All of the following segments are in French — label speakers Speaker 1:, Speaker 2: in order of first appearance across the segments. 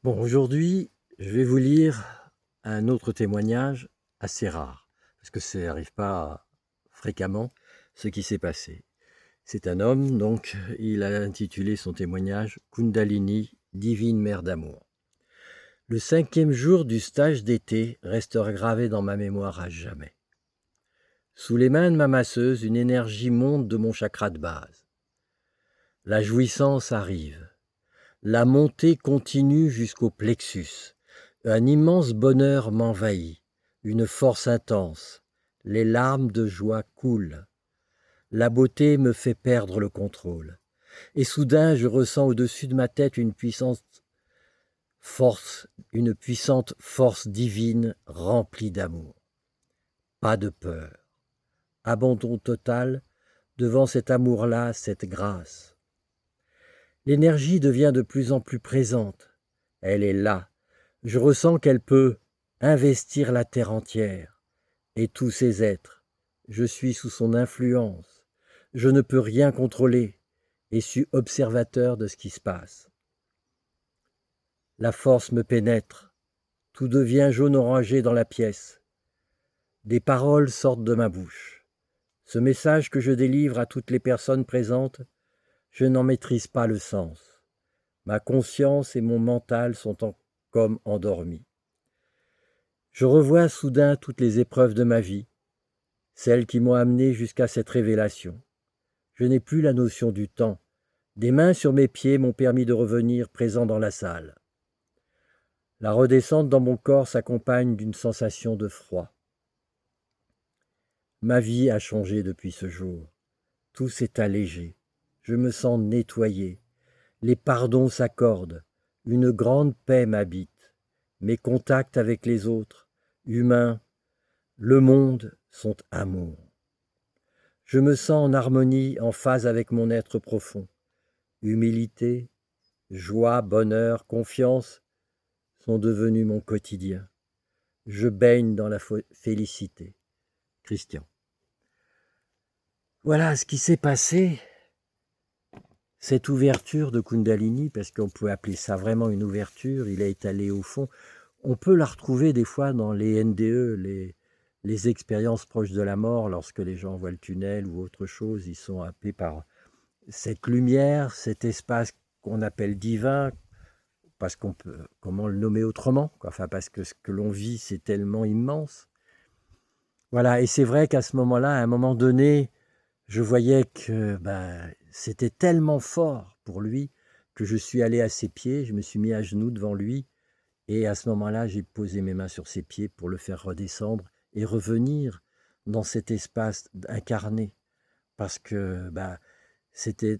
Speaker 1: Bon, aujourd'hui, je vais vous lire un autre témoignage assez rare, parce que ça n'arrive pas fréquemment, ce qui s'est passé. C'est un homme, donc il a intitulé son témoignage Kundalini, divine mère d'amour. Le 5e jour du stage d'été restera gravé dans ma mémoire à jamais. Sous les mains de ma masseuse, une énergie monte de mon chakra de base. La jouissance arrive. La montée continue jusqu'au plexus. Un immense bonheur m'envahit, une force intense. Les larmes de joie coulent. La beauté me fait perdre le contrôle. Et soudain, je ressens au-dessus de ma tête une puissante force divine remplie d'amour. Pas de peur. Abandon total devant cet amour-là, cette grâce. L'énergie devient de plus en plus présente. Elle est là. Je ressens qu'elle peut investir la terre entière et tous ses êtres. Je suis sous son influence. Je ne peux rien contrôler et suis observateur de ce qui se passe. La force me pénètre. Tout devient jaune orangé dans la pièce. Des paroles sortent de ma bouche. Ce message que je délivre à toutes les personnes présentes, je n'en maîtrise pas le sens. Ma conscience et mon mental sont comme endormis. Je revois soudain toutes les épreuves de ma vie, celles qui m'ont amené jusqu'à cette révélation. Je n'ai plus la notion du temps. Des mains sur mes pieds m'ont permis de revenir présent dans la salle. La redescente dans mon corps s'accompagne d'une sensation de froid. Ma vie a changé depuis ce jour. Tout s'est allégé. Je me sens nettoyé. Les pardons s'accordent. Une grande paix m'habite. Mes contacts avec les autres, humains, le monde, sont amour. Je me sens en harmonie, en phase avec mon être profond. Humilité, joie, bonheur, confiance sont devenus mon quotidien. Je baigne dans la félicité. Christian. Voilà ce qui s'est passé. Cette ouverture de Kundalini, parce qu'on peut appeler ça vraiment une ouverture, il est allé au fond. On peut la retrouver des fois dans les NDE, les expériences proches de la mort, lorsque les gens voient le tunnel ou autre chose, ils sont happés par cette lumière, cet espace qu'on appelle divin, parce qu'on peut, comment le nommer autrement, enfin parce que ce que l'on vit, c'est tellement immense. Voilà, et c'est vrai qu'à ce moment-là, à un moment donné, je voyais que c'était tellement fort pour lui que je suis allé à ses pieds, je me suis mis à genoux devant lui, et à ce moment-là, j'ai posé mes mains sur ses pieds pour le faire redescendre et revenir dans cet espace incarné. Parce que c'était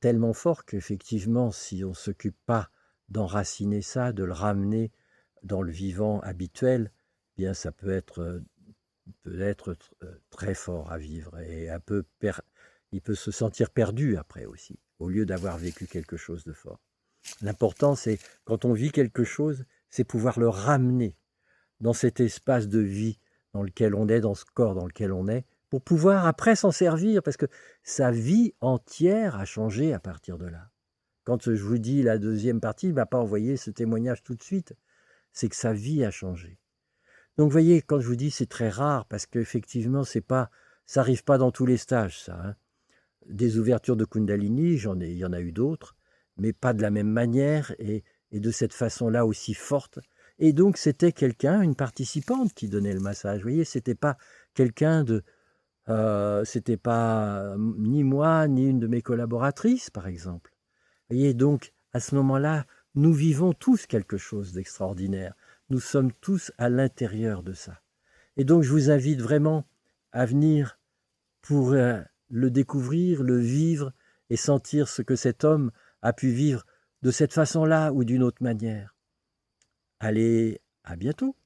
Speaker 1: tellement fort qu'effectivement, si on ne s'occupe pas d'enraciner ça, de le ramener dans le vivant habituel, bien ça peut être très fort à vivre et il peut se sentir perdu après aussi, au lieu d'avoir vécu quelque chose de fort. L'important, c'est quand on vit quelque chose, c'est pouvoir le ramener dans cet espace de vie dans lequel on est, dans ce corps dans lequel on est, pour pouvoir après s'en servir, parce que sa vie entière a changé à partir de là. Quand je vous dis la deuxième partie, il ne m'a pas envoyé ce témoignage tout de suite, c'est que sa vie a changé. Donc vous voyez, quand je vous dis c'est très rare, parce qu'effectivement, ça n'arrive pas dans tous les stages, ça. Hein. Des ouvertures de Kundalini, il y en a eu d'autres, mais pas de la même manière et de cette façon-là aussi forte. Et donc c'était quelqu'un, une participante qui donnait le massage. Vous voyez, c'était pas quelqu'un c'était pas ni moi, ni une de mes collaboratrices, par exemple. Vous voyez, donc à ce moment-là, nous vivons tous quelque chose d'extraordinaire. Nous sommes tous à l'intérieur de ça. Et donc je vous invite vraiment à venir pour le découvrir, le vivre et sentir ce que cet homme a pu vivre de cette façon-là ou d'une autre manière. Allez, à bientôt.